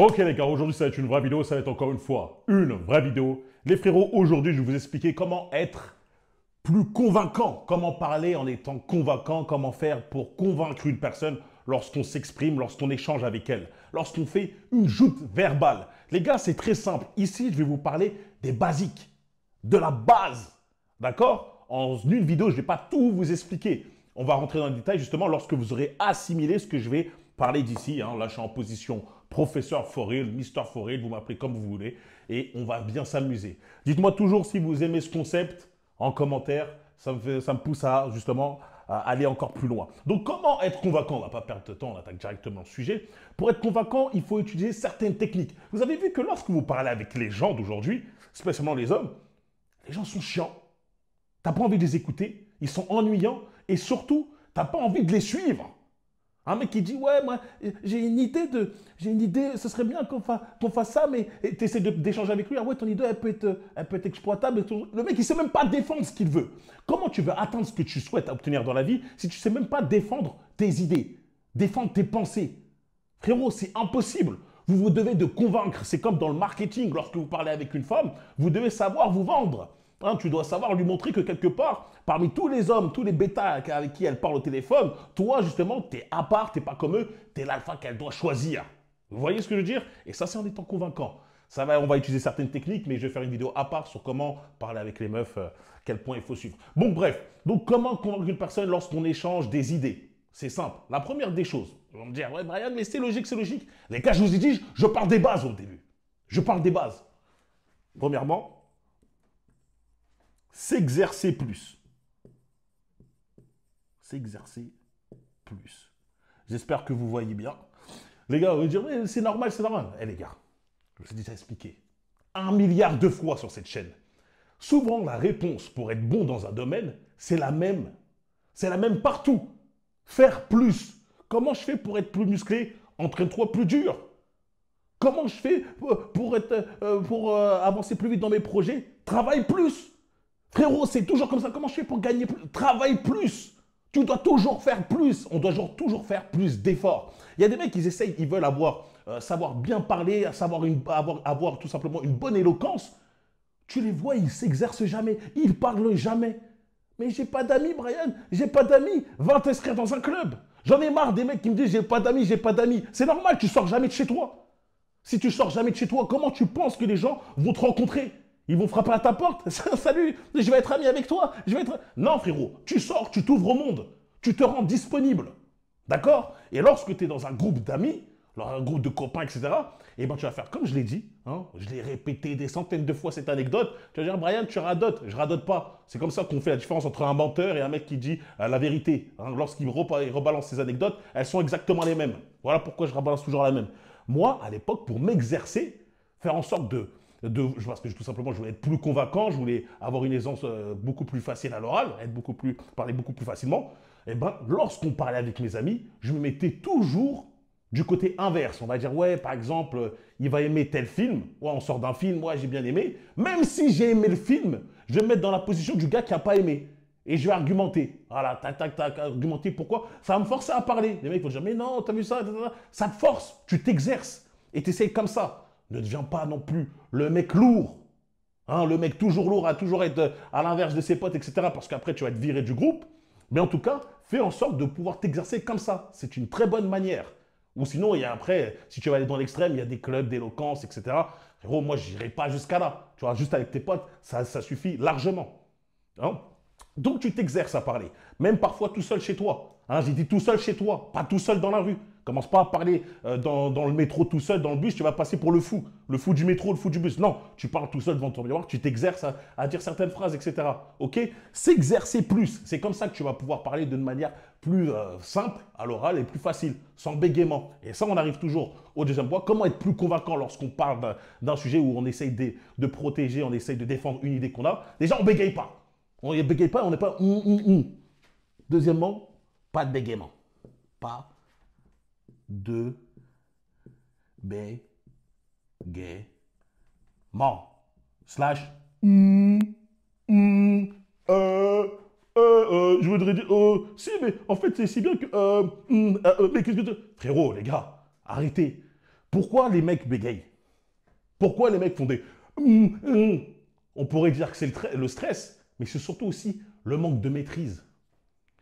Ok les gars, aujourd'hui ça va être une vraie vidéo, ça va être encore une fois une vraie vidéo. Les frérots, aujourd'hui je vais vous expliquer comment être plus convaincant, comment parler en étant convaincant, comment faire pour convaincre une personne lorsqu'on s'exprime, lorsqu'on échange avec elle, lorsqu'on fait une joute verbale. Les gars, c'est très simple. Ici, je vais vous parler des basiques, de la base, d'accord? En une vidéo, je ne vais pas tout vous expliquer. On va rentrer dans le détail justement lorsque vous aurez assimilé ce que je vais parler d'ici. Hein. Là, je suis en position professeur for real, Mister for real, vous m'appelez comme vous voulez, et on va bien s'amuser. Dites-moi toujours si vous aimez ce concept en commentaire, ça me pousse à justement à aller encore plus loin. Donc, comment être convaincant? On ne va pas perdre de temps, on attaque directement le sujet. Pour être convaincant, il faut utiliser certaines techniques. Vous avez vu que lorsque vous parlez avec les gens d'aujourd'hui, spécialement les hommes, les gens sont chiants. Tu n'as pas envie de les écouter, ils sont ennuyants, et surtout, tu n'as pas envie de les suivre. Un mec qui dit, ouais, moi, j'ai une idée, ce serait bien qu'on fasse ça, mais tu essaies d'échanger avec lui. Ah ouais, ton idée, elle peut être exploitable. Le mec, il ne sait même pas défendre ce qu'il veut. Comment tu veux atteindre ce que tu souhaites obtenir dans la vie si tu ne sais même pas défendre tes idées, défendre tes pensées? Frérot, c'est impossible. Vous devez de convaincre. C'est comme dans le marketing, lorsque vous parlez avec une femme, vous devez savoir vous vendre. Hein, tu dois savoir lui montrer que quelque part, parmi tous les hommes, tous les bêtas avec qui elle parle au téléphone, toi, justement, tu es à part, tu n'es pas comme eux, tu es l'alpha qu'elle doit choisir. Vous voyez ce que je veux dire? Et ça, c'est en étant convaincant. On va utiliser certaines techniques, mais je vais faire une vidéo à part sur comment parler avec les meufs, quel point il faut suivre. Bon, bref. Donc, comment convaincre une personne lorsqu'on échange des idées? C'est simple. La première des choses, ils vont me dire, ouais, Brian, mais c'est logique, c'est logique. Les gars, je vous ai dit, je parle des bases au début. Je parle des bases. Premièrement, s'exercer plus. S'exercer plus. J'espère que vous voyez bien. Les gars, vous allez dire, c'est normal, c'est normal. Eh les gars, je vous ai déjà expliqué 1 milliard de fois sur cette chaîne. Souvent, la réponse pour être bon dans un domaine, c'est la même. C'est la même partout. Faire plus. Comment je fais pour être plus musclé? Entraîne-toi plus dur. Comment je fais pour avancer plus vite dans mes projets? Travaille plus. Frérot, c'est toujours comme ça. Comment je fais pour gagner plus? Travaille plus. Tu dois toujours faire plus. On doit toujours faire plus d'efforts. Il y a des mecs qui essayent, ils veulent savoir bien parler, avoir tout simplement une bonne éloquence. Tu les vois, ils ne s'exercent jamais. Ils ne parlent jamais. Mais j'ai pas d'amis, Brian. J'ai pas d'amis. Va t'inscrire dans un club. J'en ai marre des mecs qui me disent j'ai pas d'amis, j'ai pas d'amis. C'est normal, tu sors jamais de chez toi. Si tu sors jamais de chez toi, comment tu penses que les gens vont te rencontrer? Ils vont frapper à ta porte. Salut, je vais être ami avec toi. Non, frérot, tu sors, tu t'ouvres au monde. Tu te rends disponible. D'accord? Et lorsque tu es dans un groupe d'amis, un groupe de copains, etc., eh ben, tu vas faire comme je l'ai dit. Hein, je l'ai répété des centaines de fois cette anecdote. Tu vas dire, Brian, tu radotes. Je radote pas. C'est comme ça qu'on fait la différence entre un menteur et un mec qui dit la vérité. Hein, lorsqu'il rebalance ses anecdotes, elles sont exactement les mêmes. Voilà pourquoi je rebalance toujours la même. Moi, à l'époque, pour m'exercer, faire en sorte parce que tout simplement, je voulais être plus convaincant, je voulais avoir une aisance beaucoup plus facile à l'oral, parler beaucoup plus facilement. Et ben, lorsqu'on parlait avec mes amis, je me mettais toujours du côté inverse. On va dire, ouais, par exemple, il va aimer tel film. Ouais, on sort d'un film, ouais, j'ai bien aimé. Même si j'ai aimé le film, je vais me mettre dans la position du gars qui n'a pas aimé. Et je vais argumenter. Voilà, tac, argumenter. Pourquoi? Ça va me forcer à parler. Les mecs vont dire, mais non, t'as vu ça? Ça te force. Tu t'exerces. Et tu essayes comme ça. Ne deviens pas non plus le mec lourd. Hein, le mec toujours lourd, à toujours être à l'inverse de ses potes, etc. Parce qu'après, tu vas être viré du groupe. Mais en tout cas, fais en sorte de pouvoir t'exercer comme ça. C'est une très bonne manière. Ou sinon, après, si tu vas aller dans l'extrême, il y a des clubs d'éloquence, etc. Frérot, moi, je n'irai pas jusqu'à là. Tu vois, juste avec tes potes, ça suffit largement. Hein? Donc, tu t'exerces à parler. Même parfois tout seul chez toi. Hein, j'ai dit tout seul chez toi, pas tout seul dans la rue. Commence pas à parler dans le métro tout seul, dans le bus, tu vas passer pour le fou. Le fou du métro, le fou du bus. Non, tu parles tout seul devant ton miroir, tu t'exerces à dire certaines phrases, etc. Ok? S'exercer plus. C'est comme ça que tu vas pouvoir parler d'une manière plus simple à l'oral et plus facile, sans bégaiement. Et ça, on arrive toujours au deuxième point. Comment être plus convaincant lorsqu'on parle d'un sujet où on essaye de protéger, on essaye de défendre une idée qu'on a? Déjà, on bégaye pas. On ne bégaye pas, on n'est pas. Deuxièmement, pas de bégaiement. Pas de bégaiement. Slash. Je voudrais dire. Si, mais en fait, c'est si bien que. Mais qu'est-ce que tu. Frérot, les gars, arrêtez. Pourquoi les mecs bégayent? Pourquoi les mecs font des... On pourrait dire que c'est le stress, mais c'est surtout aussi le manque de maîtrise.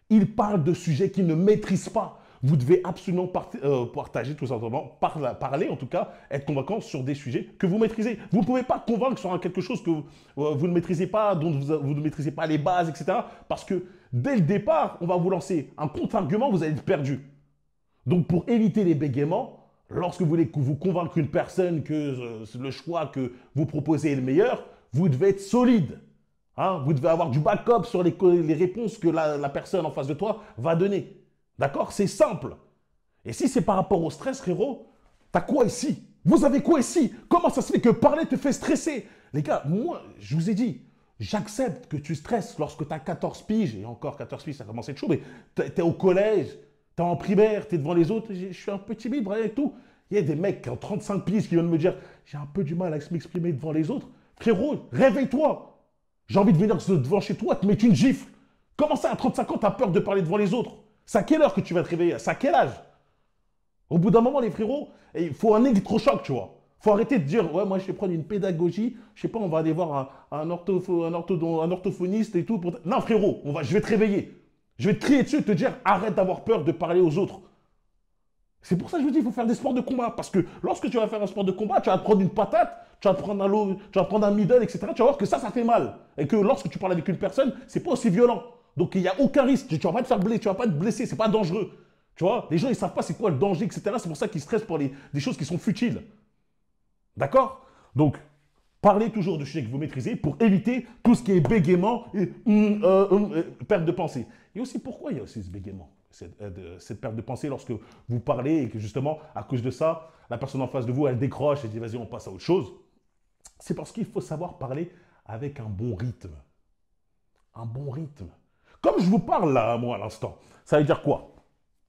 Ils parlent de sujets qu'ils ne maîtrisent pas. Vous devez absolument partager tout simplement, parler en tout cas, être convaincant sur des sujets que vous maîtrisez. Vous ne pouvez pas convaincre sur quelque chose que vous ne maîtrisez pas, dont vous ne maîtrisez pas les bases, etc. Parce que dès le départ, on va vous lancer un contre-argument, vous allez être perdu. Donc pour éviter les bégaiements, lorsque vous voulez vous convaincre une personne que le choix que vous proposez est le meilleur, vous devez être solide. Hein, vous devez avoir du backup sur les réponses que la personne en face de toi va donner. D'accord? C'est simple. Et si c'est par rapport au stress, frérot, t'as quoi ici? Vous avez quoi ici? Comment ça se fait que parler te fait stresser? Les gars, moi, je vous ai dit, j'accepte que tu stresses lorsque tu as 14 piges, et encore 14 piges, ça commence à être chaud, mais tu es au collège, tu es en primaire, tu es devant les autres, je suis un peu timide, et tout. Il y a des mecs qui ont 35 piges qui viennent me dire, j'ai un peu du mal à m'exprimer devant les autres. Frérot, réveille-toi. J'ai envie de venir devant chez toi, te mettre une gifle. Comment ça, à 35 ans, tu as peur de parler devant les autres? C'est à quelle heure que tu vas te réveiller? C'est à quel âge? Au bout d'un moment, les frérots, il faut un électrochoc, tu vois. Il faut arrêter de dire, ouais, moi, je vais prendre une pédagogie, je sais pas, on va aller voir un orthophoniste et tout. Non, frérot, je vais te réveiller. Je vais te crier dessus et te dire, arrête d'avoir peur de parler aux autres. C'est pour ça que je vous dis, il faut faire des sports de combat. Parce que lorsque tu vas faire un sport de combat, tu vas te prendre une patate, tu vas te prendre tu vas te prendre un middle, etc. Tu vas voir que ça fait mal. Et que lorsque tu parles avec une personne, c'est pas aussi violent. Donc, il n'y a aucun risque. Tu ne vas pas te faire blesser, tu ne vas pas te blesser, c'est pas dangereux. Tu vois, les gens, ils ne savent pas c'est quoi le danger, etc. C'est pour ça qu'ils stressent pour des choses qui sont futiles. D'accord? Donc, parlez toujours de sujets que vous maîtrisez pour éviter tout ce qui est bégaiement et perte de pensée. Et aussi, pourquoi il y a aussi ce bégaiement, cette perte de pensée lorsque vous parlez et que justement, à cause de ça, la personne en face de vous, elle décroche et dit, vas-y, on passe à autre chose. C'est parce qu'il faut savoir parler avec un bon rythme. Un bon rythme. Comme je vous parle là, moi, à l'instant, ça veut dire quoi?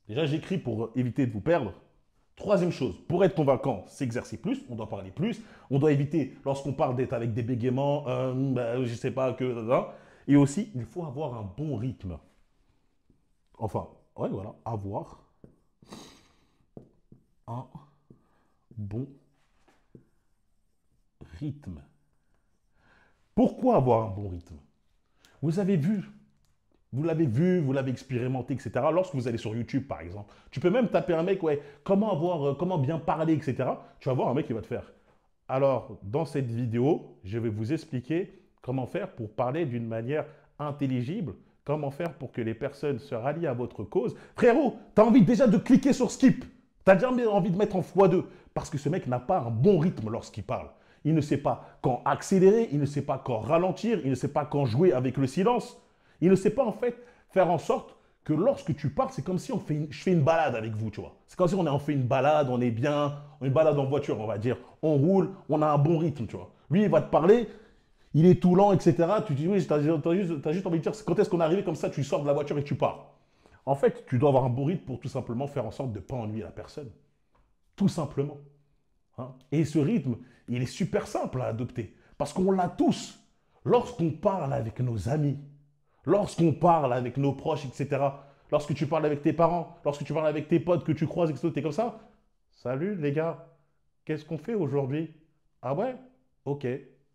Déjà, j'écris pour éviter de vous perdre. Troisième chose, pour être convaincant, s'exercer plus, on doit parler plus, on doit éviter, lorsqu'on parle, d'être avec des bégaiements, je ne sais pas, et aussi, il faut avoir un bon rythme. Enfin, ouais, voilà, avoir un bon rythme. Pourquoi avoir un bon rythme? Vous avez vu, vous l'avez expérimenté, etc. Lorsque vous allez sur YouTube, par exemple, tu peux même taper un mec, ouais, comment bien parler, etc. Tu vas voir un mec qui va te faire. Alors, dans cette vidéo, je vais vous expliquer comment faire pour parler d'une manière intelligible, comment faire pour que les personnes se rallient à votre cause. Frérot, tu as envie déjà de cliquer sur skip. Tu as déjà envie de mettre en x2 parce que ce mec n'a pas un bon rythme lorsqu'il parle. Il ne sait pas quand accélérer, il ne sait pas quand ralentir, il ne sait pas quand jouer avec le silence. Il ne sait pas en fait faire en sorte que lorsque tu parles, c'est comme si je fais une balade avec vous, tu vois. C'est comme si on fait une balade, on est bien, une balade en voiture, on va dire. On roule, on a un bon rythme, tu vois. Lui, il va te parler, il est tout lent, etc. Tu dis, oui, tu as juste envie de dire, quand est-ce qu'on est arrivé comme ça, tu sors de la voiture et tu pars. En fait, tu dois avoir un bon rythme pour tout simplement faire en sorte de ne pas ennuyer la personne. Tout simplement. Hein? Et ce rythme, il est super simple à adopter. Parce qu'on l'a tous. Lorsqu'on parle avec nos amis, lorsqu'on parle avec nos proches, etc. Lorsque tu parles avec tes parents, lorsque tu parles avec tes potes que tu croises, etc. Tu es comme ça. Salut les gars, qu'est-ce qu'on fait aujourd'hui? Ah ouais? Ok,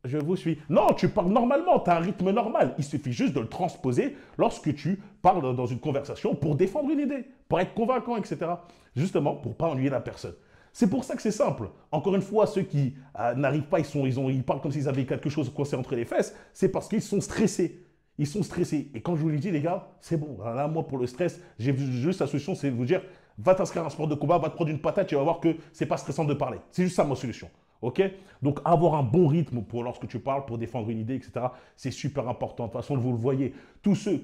je vous suis. Non, tu parles normalement, tu as un rythme normal. Il suffit juste de le transposer lorsque tu parles dans une conversation pour défendre une idée, pour être convaincant, etc. Justement, pour ne pas ennuyer la personne. C'est pour ça que c'est simple. Encore une fois, ceux qui n'arrivent pas, ils parlent comme s'ils avaient quelque chose coincé entre les fesses, c'est parce qu'ils sont stressés. Ils sont stressés. Et quand je vous l'ai dit, les gars, c'est bon. Là, moi, pour le stress, j'ai juste la solution, c'est de vous dire, va t'inscrire à un sport de combat, va te prendre une patate, tu vas voir que c'est pas stressant de parler. C'est juste ça, ma solution. OK? Donc, avoir un bon rythme pour lorsque tu parles, pour défendre une idée, etc., c'est super important. De toute façon, vous le voyez, tous ceux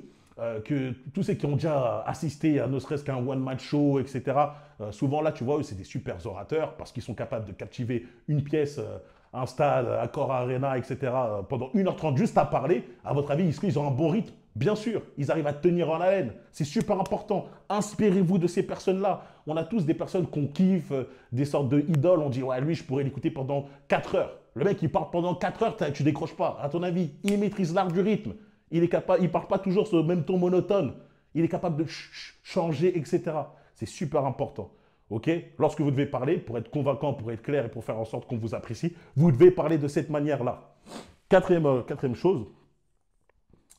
qui ont déjà assisté à ne serait-ce qu'un one-man show, etc., souvent là, tu vois, eux, c'est des super orateurs parce qu'ils sont capables de captiver une pièce, un stade, Accor Arena, etc., pendant 1h30 juste à parler. À votre avis, est-ce qu'ils ont un bon rythme? Bien sûr, ils arrivent à tenir en haleine. C'est super important. Inspirez-vous de ces personnes-là. On a tous des personnes qu'on kiffe, des sortes de idoles. On dit, ouais, lui, je pourrais l'écouter pendant 4 heures. Le mec, il parle pendant 4 heures, tu décroches pas. À ton avis, il maîtrise l'art du rythme. Il ne parle pas toujours sur le même ton monotone. Il est capable de changer, etc. C'est super important. Ok? Lorsque vous devez parler, pour être convaincant, pour être clair et pour faire en sorte qu'on vous apprécie, vous devez parler de cette manière-là. Quatrième chose,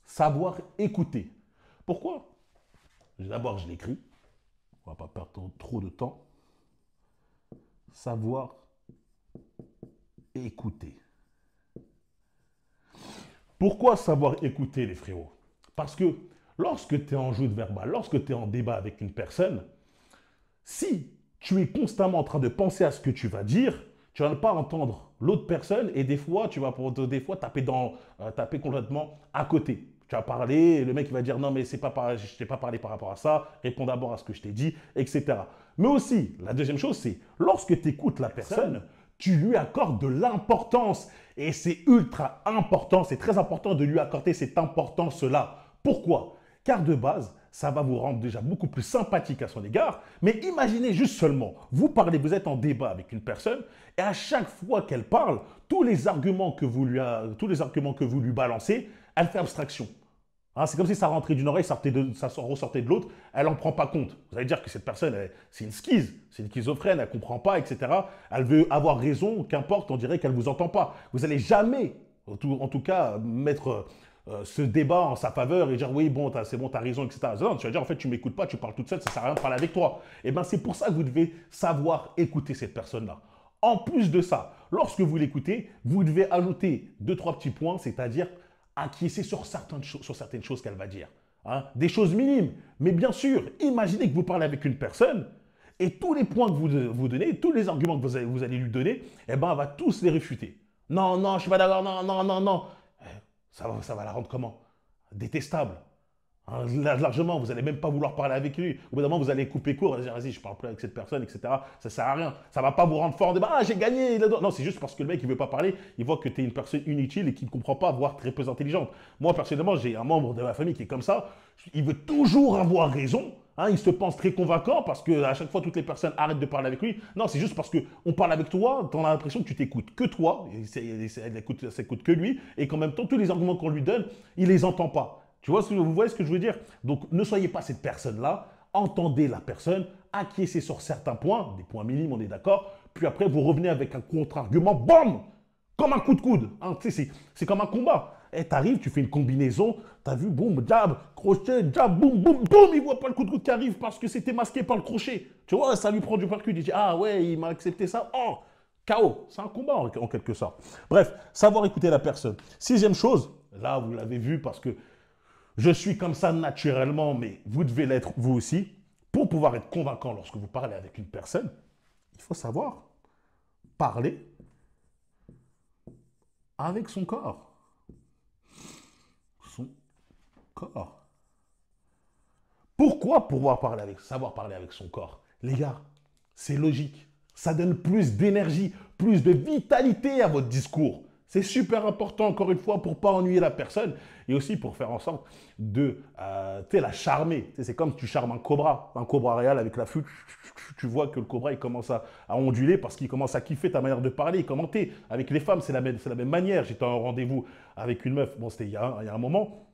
savoir écouter. Pourquoi? D'abord, je l'écris. On ne va pas perdre trop de temps. Savoir écouter. Pourquoi savoir écouter, les frérots? Parce que lorsque tu es en joute verbale, lorsque tu es en débat avec une personne, si tu es constamment en train de penser à ce que tu vas dire, tu ne vas pas entendre l'autre personne et des fois, tu vas taper complètement à côté. Tu vas parler, le mec il va dire non mais je ne t'ai pas parlé par rapport à ça, réponds d'abord à ce que je t'ai dit, etc. Mais aussi, la deuxième chose, c'est lorsque tu écoutes la personne, tu lui accordes de l'importance. Et c'est ultra important, c'est très important de lui accorder cette importance-là. Pourquoi? Car de base, ça va vous rendre déjà beaucoup plus sympathique à son égard. Mais imaginez juste seulement, vous parlez, vous êtes en débat avec une personne, et à chaque fois qu'elle parle, tous les arguments que vous lui balancez, elle fait abstraction. Hein, c'est comme si ça rentrait d'une oreille, ça ressortait de l'autre, elle n'en prend pas compte. Vous allez dire que cette personne, c'est une schise, c'est une schizophrène, elle ne comprend pas, etc. Elle veut avoir raison, qu'importe, on dirait qu'elle ne vous entend pas. Vous n'allez jamais, en tout cas, mettre ce débat en sa faveur et dire oui, bon, c'est bon, tu as raison, etc. Non, tu vas dire en fait, tu ne m'écoutes pas, tu parles toute seule, ça ne sert à rien de parler avec toi. Et bien, c'est pour ça que vous devez savoir écouter cette personne-là. En plus de ça, lorsque vous l'écoutez, vous devez ajouter 2-3 petits points, c'est-à-dire acquiescer sur certaines choses qu'elle va dire. Hein? Des choses minimes. Mais bien sûr, imaginez que vous parlez avec une personne et tous les points que vous donnez, tous les arguments que vous allez lui donner, eh ben, elle va tous les réfuter. Non, non, je ne suis pas d'accord, non, non, non, non. Ça va la rendre comment? Détestable. Hein, largement, vous n'allez même pas vouloir parler avec lui. Au bout d'un moment, vous allez couper court et dire, vas-y, je ne parle plus avec cette personne, etc. Ça ne sert à rien. Ça ne va pas vous rendre fort en débat. Ah, j'ai gagné. Non, c'est juste parce que le mec, il ne veut pas parler. Il voit que tu es une personne inutile et qui ne comprend pas, voire très peu intelligente. Moi, personnellement, j'ai un membre de ma famille qui est comme ça. Il veut toujours avoir raison. Hein, il se pense très convaincant parce qu'à chaque fois, toutes les personnes arrêtent de parler avec lui. Non, c'est juste parce qu'on parle avec toi, tu as l'impression que tu t'écoutes que toi. Elle n'écoute que lui. Et qu'en même temps, tous les arguments qu'on lui donne, il ne les entend pas. Vous voyez ce que je veux dire? Donc, ne soyez pas cette personne-là. Entendez la personne, acquiescez sur certains points, des points minimes, on est d'accord. Puis après, vous revenez avec un contre-argument, bam! Comme un coup de coude. Hein, c'est comme un combat. Et t'arrives, tu fais une combinaison, t'as vu, boum, jab, crochet, jab, boum, boum, boum, il voit pas le coup de coude qui arrive parce que c'était masqué par le crochet. Tu vois, ça lui prend du percute. Il dit, ah ouais, il m'a accepté ça. Oh, KO. C'est un combat en quelque sorte. Bref, savoir écouter la personne. Sixième chose, là, vous l'avez vu parce que je suis comme ça naturellement, mais vous devez l'être vous aussi. Pour pouvoir être convaincant lorsque vous parlez avec une personne, il faut savoir parler avec son corps. Son corps. Pourquoi savoir parler avec son corps? Les gars, c'est logique. Ça donne plus d'énergie, plus de vitalité à votre discours. C'est super important, encore une fois, pour ne pas ennuyer la personne et aussi pour faire en sorte de la charmer. C'est comme si tu charmes un cobra réel avec la flûte. Tu vois que le cobra, il commence à onduler parce qu'il commence à kiffer ta manière de parler et commenter. Avec les femmes, c'est la même manière. J'étais en rendez-vous avec une meuf, bon, c'était il y a un moment.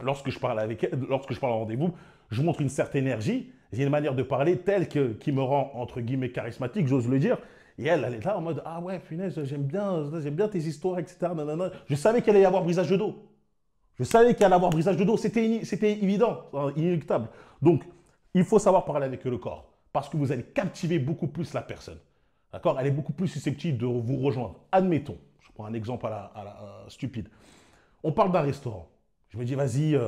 Lorsque je parle en rendez-vous, je montre une certaine énergie. J'ai une manière de parler telle qui me rend, entre guillemets, charismatique, j'ose le dire. Et elle est là en mode, ah ouais, punaise, j'aime bien tes histoires, etc. Nanana. Je savais qu'elle allait y avoir brisage de dos. C'était évident, inéluctable. Donc, il faut savoir parler avec le corps. Parce que vous allez captiver beaucoup plus la personne. D'accord? Elle est beaucoup plus susceptible de vous rejoindre. Admettons, je prends un exemple à la stupide. On parle d'un restaurant. Je me dis, vas-y,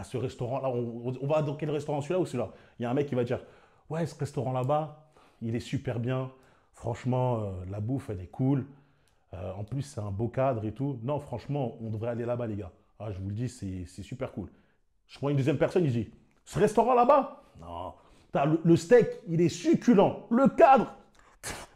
ce restaurant-là, on va dans quel restaurant, celui-là ou celui-là? Il y a un mec qui va dire, ouais, ce restaurant-là-bas, il est super bien. Franchement, la bouffe, elle est cool. En plus, c'est un beau cadre et tout. Non, franchement, on devrait aller là-bas, les gars. Ah, je vous le dis, c'est super cool. Je prends une deuxième personne, il dit, ce restaurant là-bas? Non. Le steak, il est succulent. Le cadre,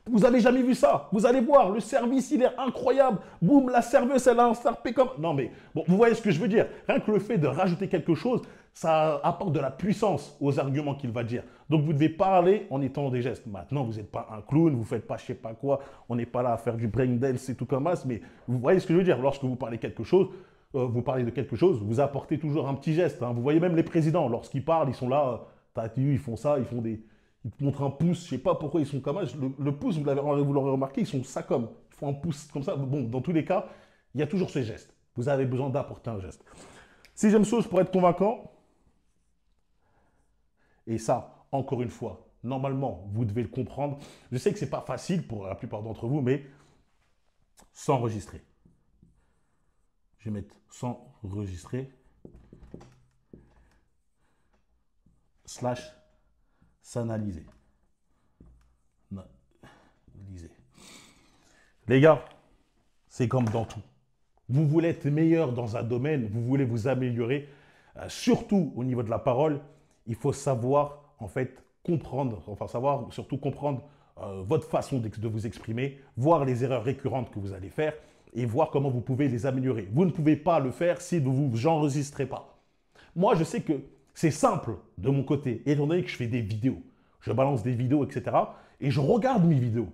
vous n'avez jamais vu ça. Vous allez voir, le service, il est incroyable. Boum, la serveuse, elle a un sarpé comme... Non, mais bon, vous voyez ce que je veux dire. Rien que le fait de rajouter quelque chose, ça apporte de la puissance aux arguments qu'il va dire. Donc, vous devez parler en étant des gestes. Maintenant, vous n'êtes pas un clown, vous ne faites pas je ne sais pas quoi. On n'est pas là à faire du brain dance et tout comme ça. Mais vous voyez ce que je veux dire. Lorsque vous parlez de quelque chose, vous apportez toujours un petit geste. Hein. Vous voyez même les présidents, lorsqu'ils parlent, ils sont là, ils font ça, ils te montrent un pouce, je sais pas pourquoi ils sont comme ça. Le pouce, vous l'aurez remarqué, ils sont ça comme. Ils font un pouce comme ça. Bon, dans tous les cas, il y a toujours ce geste. Vous avez besoin d'apporter un geste. Sixième chose pour être convaincant, et ça, encore une fois, normalement, vous devez le comprendre. Je sais que ce n'est pas facile pour la plupart d'entre vous, mais s'enregistrer. Je vais mettre s'enregistrer / s'analyser. Les gars, c'est comme dans tout. Vous voulez être meilleur dans un domaine, vous voulez vous améliorer, surtout au niveau de la parole, il faut savoir, en fait, comprendre, enfin savoir surtout comprendre votre façon de vous exprimer, voir les erreurs récurrentes que vous allez faire et voir comment vous pouvez les améliorer. Vous ne pouvez pas le faire si vous vous enregistrez pas. Moi, je sais que c'est simple de mon côté, étant donné que je fais des vidéos. Je balance des vidéos, etc. Et je regarde mes vidéos.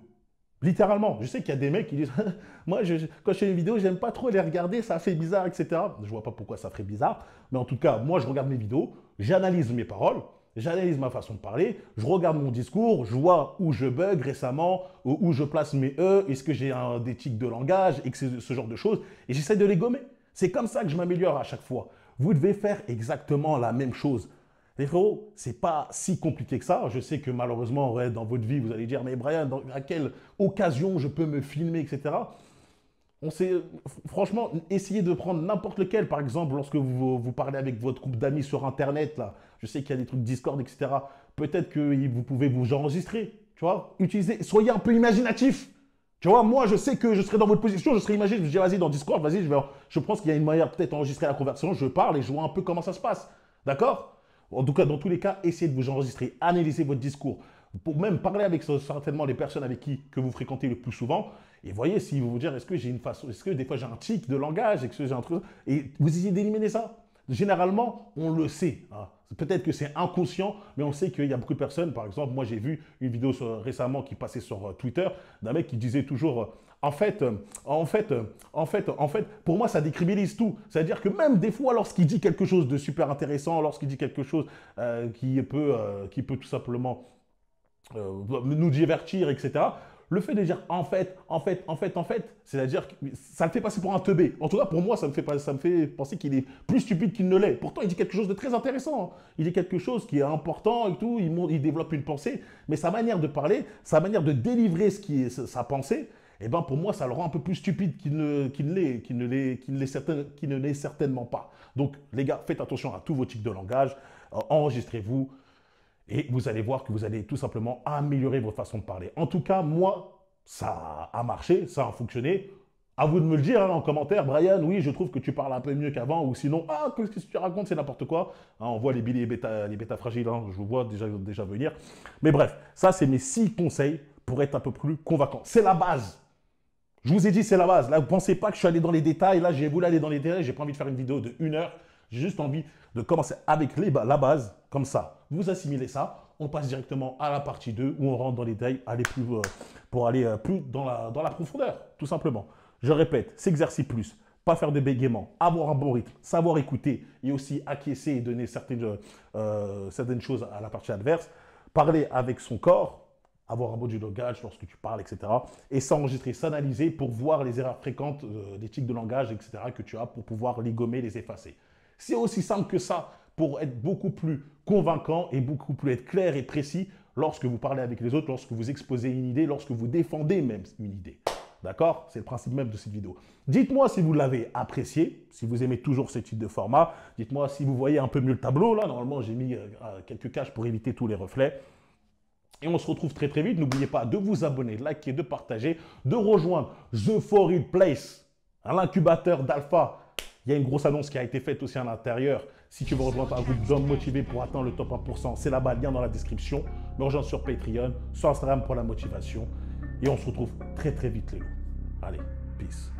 Littéralement. Je sais qu'il y a des mecs qui disent « Moi, quand je fais une vidéo, j'aime pas trop les regarder, ça fait bizarre, etc. » Je vois pas pourquoi ça ferait bizarre. Mais en tout cas, moi, je regarde mes vidéos, j'analyse mes paroles, j'analyse ma façon de parler, je regarde mon discours, je vois où je bug récemment, où je place mes E, est-ce que j'ai des tics de langage, et ce genre de choses. Et j'essaie de les gommer. C'est comme ça que je m'améliore à chaque fois. Vous devez faire exactement la même chose. Les frérots, c'est pas si compliqué que ça. Je sais que malheureusement, ouais, dans votre vie, vous allez dire « Mais Brian, à quelle occasion je peux me filmer, etc. » Franchement, essayez de prendre n'importe lequel. Par exemple, lorsque vous parlez avec votre groupe d'amis sur Internet, là, je sais qu'il y a des trucs Discord, etc. Peut-être que vous pouvez vous enregistrer, tu vois. Soyez un peu imaginatif. Tu vois, moi, je sais que je serais dans votre position, je serais imagé, je me dis, vas-y, dans Discord, vas-y, je pense qu'il y a une manière peut-être d'enregistrer la conversation, je parle et je vois un peu comment ça se passe. D'accord? En tout cas, dans tous les cas, essayez de vous enregistrer, analysez votre discours, pour même parler avec certainement les personnes avec que vous fréquentez le plus souvent, et voyez si vous vous dire, est-ce que j'ai une façon, est-ce que des fois j'ai un tic de langage, est-ce que j'ai un truc, et vous essayez d'éliminer ça. Généralement, on le sait. Hein. Peut-être que c'est inconscient, mais on sait qu'il y a beaucoup de personnes. Par exemple, moi, j'ai vu une vidéo récemment qui passait sur Twitter d'un mec qui disait toujours en fait, pour moi, ça décriminalise tout. C'est-à-dire que même des fois, lorsqu'il dit quelque chose de super intéressant, lorsqu'il dit quelque chose qui peut tout simplement nous divertir, etc., le fait de dire en fait, c'est-à-dire que ça le fait passer pour un teubé. En tout cas, pour moi, ça me fait penser qu'il est plus stupide qu'il ne l'est. Pourtant, il dit quelque chose de très intéressant. Hein. Il dit quelque chose qui est important et tout. Il développe une pensée. Mais sa manière de parler, sa manière de délivrer sa pensée, eh ben, pour moi, ça le rend un peu plus stupide qu'il ne l'est certainement pas. Donc, les gars, faites attention à tous vos tics de langage. Enregistrez-vous. Et vous allez voir que vous allez tout simplement améliorer votre façon de parler. En tout cas, moi, ça a marché, ça a fonctionné. À vous de me le dire hein, en commentaire. Brian, oui, je trouve que tu parles un peu mieux qu'avant. Ou sinon, ah, qu'est-ce que tu racontes, c'est n'importe quoi. Hein, on voit les bêta fragiles, hein, je vous vois déjà venir. Mais bref, ça, c'est mes 6 conseils pour être un peu plus convaincant. C'est la base. Je vous ai dit, c'est la base. Là, vous ne pensez pas que je suis allé dans les détails. Là, j'ai voulu aller dans les détails. Je n'ai pas envie de faire une vidéo de 1 heure. J'ai juste envie de commencer avec la base, comme ça. Vous assimilez ça, on passe directement à la partie 2 où on rentre dans les détails pour aller plus dans la profondeur, tout simplement. Je répète, s'exercer plus, pas faire de bégaiement, avoir un bon rythme, savoir écouter et aussi acquiescer et donner certaines choses à la partie adverse, parler avec son corps, avoir un bon langage lorsque tu parles, etc. Et s'enregistrer, s'analyser pour voir les erreurs fréquentes, des tics de langage, etc. que tu as pour pouvoir les gommer, les effacer. C'est aussi simple que ça pour être beaucoup plus convaincant et beaucoup plus être clair et précis lorsque vous parlez avec les autres, lorsque vous exposez une idée, lorsque vous défendez même une idée. D'accord? C'est le principe même de cette vidéo. Dites-moi si vous l'avez apprécié, si vous aimez toujours ce type de format. Dites-moi si vous voyez un peu mieux le tableau. Là, normalement, j'ai mis quelques caches pour éviter tous les reflets. Et on se retrouve très très vite. N'oubliez pas de vous abonner, de liker, de partager, de rejoindre The For Real Place, l'incubateur d'Alpha. Il y a une grosse annonce qui a été faite aussi à l'intérieur. Si tu veux rejoindre un groupe d'hommes motivés pour atteindre le top 1%, c'est là-bas, lien dans la description. Me rejoindre sur Patreon, sur Instagram pour la motivation. Et on se retrouve très très vite les loups. Allez, peace.